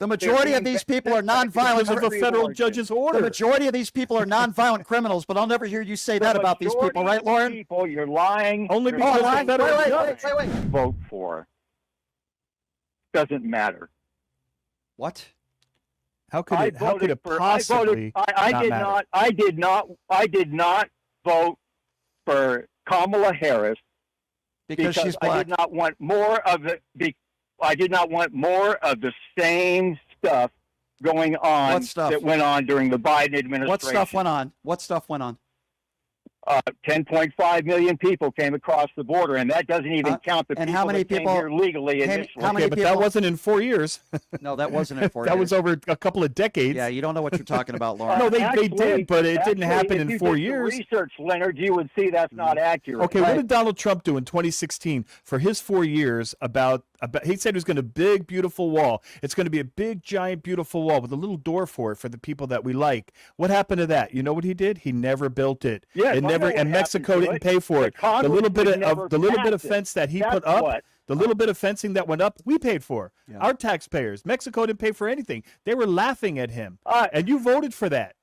The majority of these people are nonviolent. Because of a federal judge's order. The majority of these people are nonviolent criminals, but I'll never hear you say that about these people, right, Lauren? People, you're lying. Only because the federal judge. Wait. Vote for doesn't matter. What? How could it possibly? I did not vote for Kamala Harris because she's black. I did not want more of the. I did not want more of the same stuff going on that went on during the Biden administration. What stuff went on? What stuff went on? 10.5 million people came across the border, and that doesn't even count the people that came here legally initially. Okay, but that wasn't in 4 years. No, that wasn't in 4 years. That was over a couple of decades. Yeah, you don't know what you're talking about, Lauren. No, they did, but it didn't happen in 4 years. If you did the research, Leonard, you would see that's not accurate. Okay, what did Donald Trump do in 2016 for his 4 years about he said it was going to be a big, beautiful wall. It's going to be a big, giant, beautiful wall with a little door for it for the people that we like. What happened to that? You know what he did? He never built it. Yeah, and Mexico didn't pay for it. The little bit of fence that he put up, the little bit of fencing that went up, we paid for. Yeah. Our taxpayers. Mexico didn't pay for anything. They were laughing at him, and you voted for that.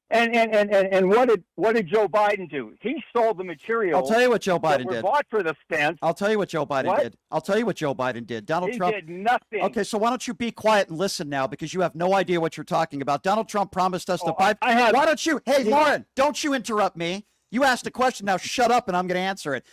And what did Joe Biden do? He sold the material. I'll tell you what Joe Biden did. Bought for the fence. I'll tell you what Joe Biden did. I'll tell you what Joe Biden did. Donald Trump did nothing. Okay, so why don't you be quiet and listen now, because you have no idea what you're talking about. Donald Trump promised us Why don't you? Hey, Lauren, don't you interrupt me. You asked a question. Now shut up, and I'm going to answer it.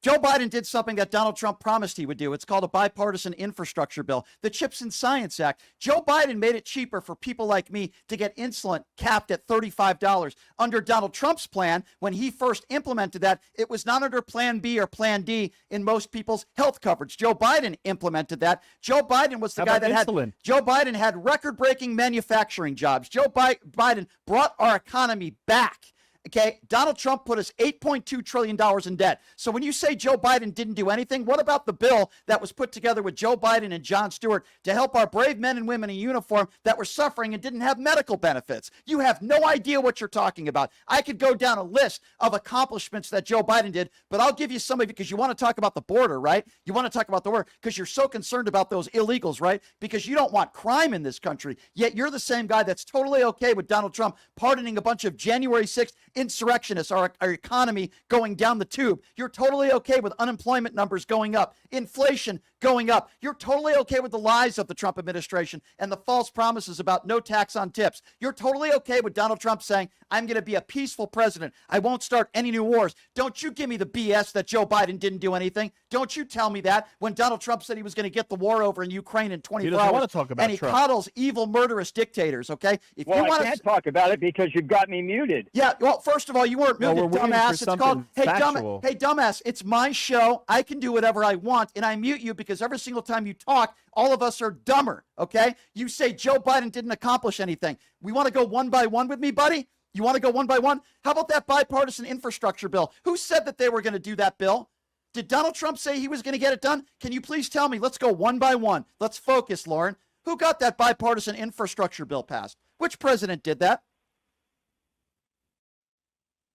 Joe Biden did something that Donald Trump promised he would do. It's called a bipartisan infrastructure bill, the CHIPS and Science Act. Joe Biden made it cheaper for people like me to get insulin capped at $35. Under Donald Trump's plan, when he first implemented that, it was not under Plan B or Plan D in most people's health coverage. Joe Biden implemented that. Joe Biden was the guy that had Joe Biden had record-breaking manufacturing jobs. Joe Biden brought our economy back. Okay, Donald Trump put us $8.2 trillion in debt. So when you say Joe Biden didn't do anything, what about the bill that was put together with Joe Biden and Jon Stewart to help our brave men and women in uniform that were suffering and didn't have medical benefits? You have no idea what you're talking about. I could go down a list of accomplishments that Joe Biden did, but I'll give you some of it because you want to talk about the border, right? You want to talk about the border because you're so concerned about those illegals, right? Because you don't want crime in this country, yet you're the same guy that's totally okay with Donald Trump pardoning a bunch of January 6th insurrectionists, our economy going down the tube. You're totally okay with unemployment numbers going up, inflation going up. You're totally okay with the lies of the Trump administration and the false promises about no tax on tips. You're totally okay with Donald Trump saying, I'm going to be a peaceful president. I won't start any new wars. Don't you give me the BS that Joe Biden didn't do anything. Don't you tell me that when Donald Trump said he was going to get the war over in Ukraine in 24 hours. Want to talk about and he Trump. Coddles evil, murderous dictators, okay? If you I can't talk about it because you've got me muted. Yeah, well, first of all, you weren't muted, dumbass. It's called, hey, dumbass, it's my show. I can do whatever I want, and I mute you because every single time you talk, all of us are dumber, okay? You say Joe Biden didn't accomplish anything. We want to go one by one with me, buddy? You want to go one by one? How about that bipartisan infrastructure bill? Who said that they were going to do that bill? Did Donald Trump say he was going to get it done? Can you please tell me? Let's go one by one. Let's focus, Lauren. Who got that bipartisan infrastructure bill passed? Which president did that?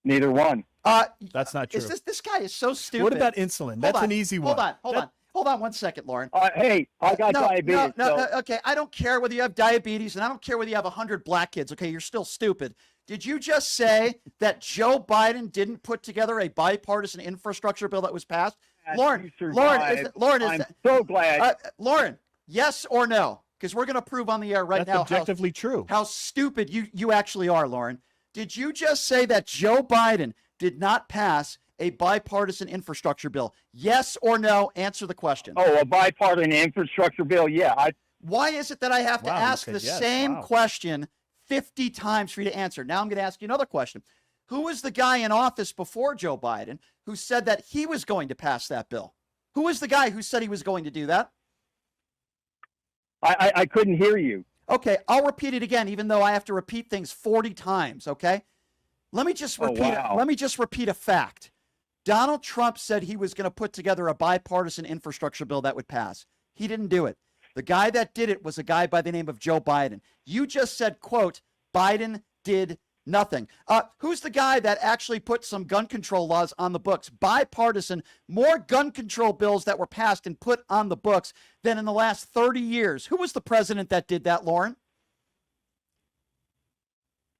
Neither one. That's not true. This guy is so stupid. What about insulin? That's an easy one. Hold on 1 second, Lauren. Hey, I got diabetes. Okay, I don't care whether you have diabetes, and I don't care whether you have 100 black kids. Okay, you're still stupid. Did you just say that Joe Biden didn't put together a bipartisan infrastructure bill that was passed? Lauren, I'm so glad. Lauren, yes or no? Because we're going to prove on the air right now that's objectively true. How stupid you actually are, Lauren. Did you just say that Joe Biden did not pass a bipartisan infrastructure bill? Yes or no? Answer the question. Oh, a bipartisan infrastructure bill? Yeah. Why is it that I have to ask the same question 50 times for you to answer? Now I'm going to ask you another question. Who was the guy in office before Joe Biden who said that he was going to pass that bill? Who was the guy who said he was going to do that? I couldn't hear you. Okay, I'll repeat it again, even though I have to repeat things 40 times, okay? Let me just repeat a fact. Donald Trump said he was going to put together a bipartisan infrastructure bill that would pass. He didn't do it. The guy that did it was a guy by the name of Joe Biden. You just said, quote, Biden did Nothing. Who's the guy that actually put some gun control laws on the books? Bipartisan, more gun control bills that were passed and put on the books than in the last 30 years. Who was the president that did that, Lauren?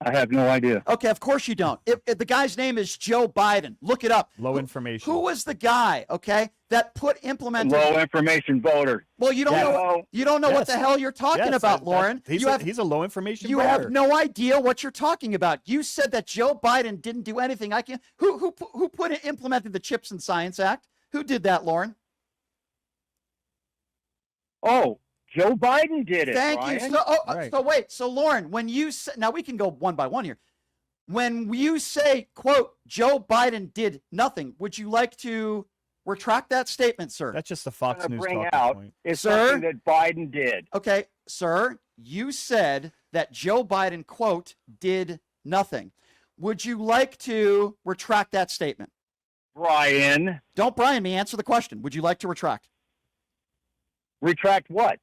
I have no idea. Okay, of course you don't. If the guy's name is Joe Biden. Look it up. Low information. Who was the guy, okay, that implemented low information voter? Well, you don't know. You don't know what the hell you're talking about, Lauren. He's a low information You voter. have no idea what you're talking about. You said that Joe Biden didn't do anything. Who implemented the Chips and Science Act? Who did that, Lauren? Oh, Joe Biden did it. Thank Brian. you. So wait. So Lauren, when you say, now we can go one by one here. When you say, quote, Joe Biden did nothing, would you like to retract that statement, sir? That's just the Fox News talking point. It's something that Biden did. Okay, sir, you said that Joe Biden, quote, did nothing. Would you like to retract that statement? Brian. Don't Brian me. Answer the question. Would you like to retract? Retract what?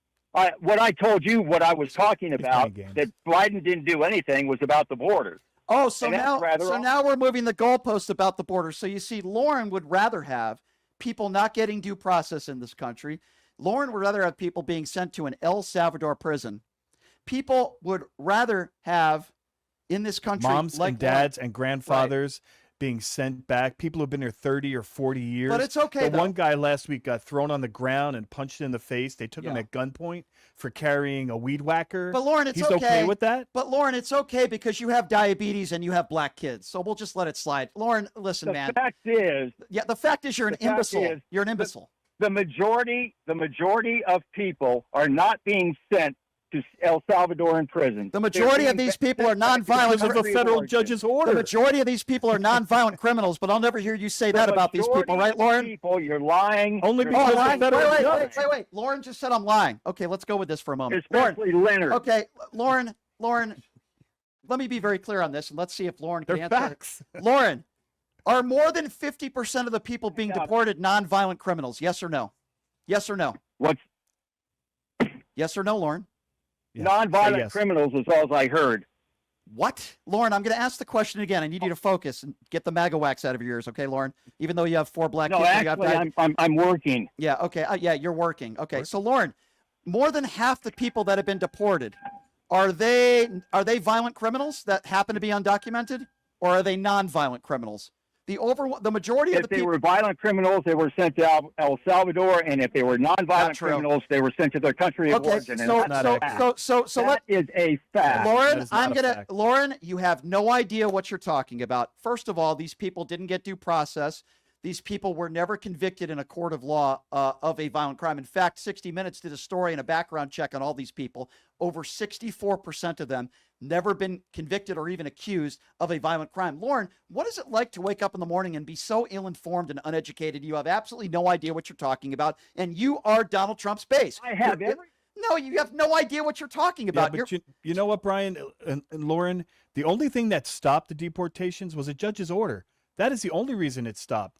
What I told you, what I was talking about, that Biden didn't do anything, was about the border. Oh, so now we're moving the goalpost about the border. So you see, Lauren would rather have people not getting due process in this country. Lauren would rather have people being sent to an El Salvador prison. People would rather have in this country moms and dads and grandfathers being sent back. People who've been here 30 or 40 years. But it's okay. One guy last week got thrown on the ground and punched in the face. They took him at gunpoint for carrying a weed whacker. But Lauren, he's okay with that. But Lauren, it's okay because you have diabetes and you have black kids. So we'll just let it slide. Lauren, listen, man. The fact is you're an imbecile. You're an imbecile. The majority of people are not being sent to El Salvador in prison. The majority of these people are nonviolent. Because of a federal judge's order. The majority of these people are nonviolent criminals, but I'll never hear you say that about these people, right, Lauren? You're lying. Only because the federal judge. Wait. Lauren just said I'm lying. Okay, let's go with this for a moment. Especially Leonard. Okay, Lauren, let me be very clear on this, and let's see if Lauren can answer. Facts. Lauren, are more than 50% of the people being deported nonviolent criminals? Yes or no? Yes or no? Yes or no, Lauren? Yeah. Nonviolent criminals is all I heard. What? Lauren, I'm going to ask the question again. I need you to focus and get the MAGA wax out of your ears, okay, Lauren? Even though you have 4 black kids. Actually, I'm working. Yeah, okay. Yeah, you're working. Okay, so Lauren, more than half the people that have been deported, are they violent criminals that happen to be undocumented, or are they nonviolent criminals? The majority of the people. If they were violent criminals, they were sent to El Salvador, and if they were nonviolent criminals, they were sent to their country of origin. That is a fact. Lauren, Lauren, you have no idea what you're talking about. First of all, these people didn't get due process. These people were never convicted in a court of law of a violent crime. In fact, 60 Minutes did a story and a background check on all these people. Over 64% of them never been convicted or even accused of a violent crime. Lauren, what is it like to wake up in the morning and be so ill-informed and uneducated? You have absolutely no idea what you're talking about, and you are Donald Trump's base. I have No, you have no idea what you're talking about. Yeah, but you know what, Brian and Lauren? The only thing that stopped the deportations was a judge's order. That is the only reason it stopped.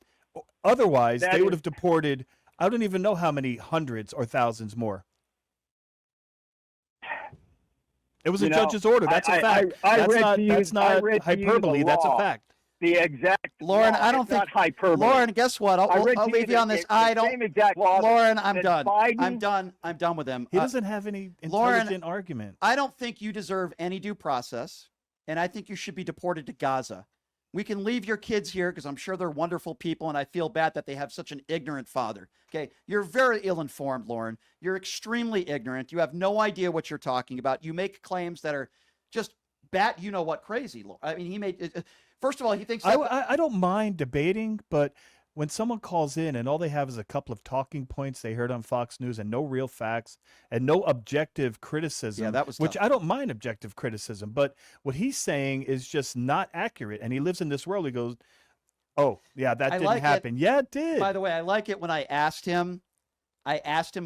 Otherwise, they would have deported, I don't even know how many hundreds or thousands more. It was a judge's order. That's a fact. That's not hyperbole. That's a fact. The exact Lauren, I don't think hyperbole. Lauren, guess what? I'll leave you on this. I don't. Lauren, I'm done. I'm done with him. He doesn't have any intelligent argument. I don't think you deserve any due process, and I think you should be deported to Gaza. We can leave your kids here because I'm sure they're wonderful people, and I feel bad that they have such an ignorant father. Okay, you're very ill-informed, Lauren. You're extremely ignorant. You have no idea what you're talking about. You make claims that are just you-know-what crazy. I mean, he made. First of all, he thinks. I don't mind debating, but when someone calls in and all they have is a couple of talking points they heard on Fox News and no real facts and no objective criticism, which I don't mind objective criticism, but what he's saying is just not accurate. And he lives in this world. He goes, oh, yeah, that didn't happen. Yeah, it did. By the way, I like it when I asked him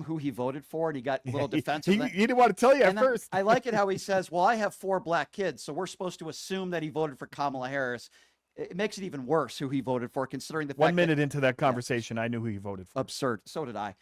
who he voted for, and he got a little defensive. He didn't want to tell you at first. I like it how he says, well, I have 4 black kids, so we're supposed to assume that he voted for Kamala Harris. It makes it even worse who he voted for, considering the fact 1 minute into that conversation, I knew who he voted for. Absurd. So did I.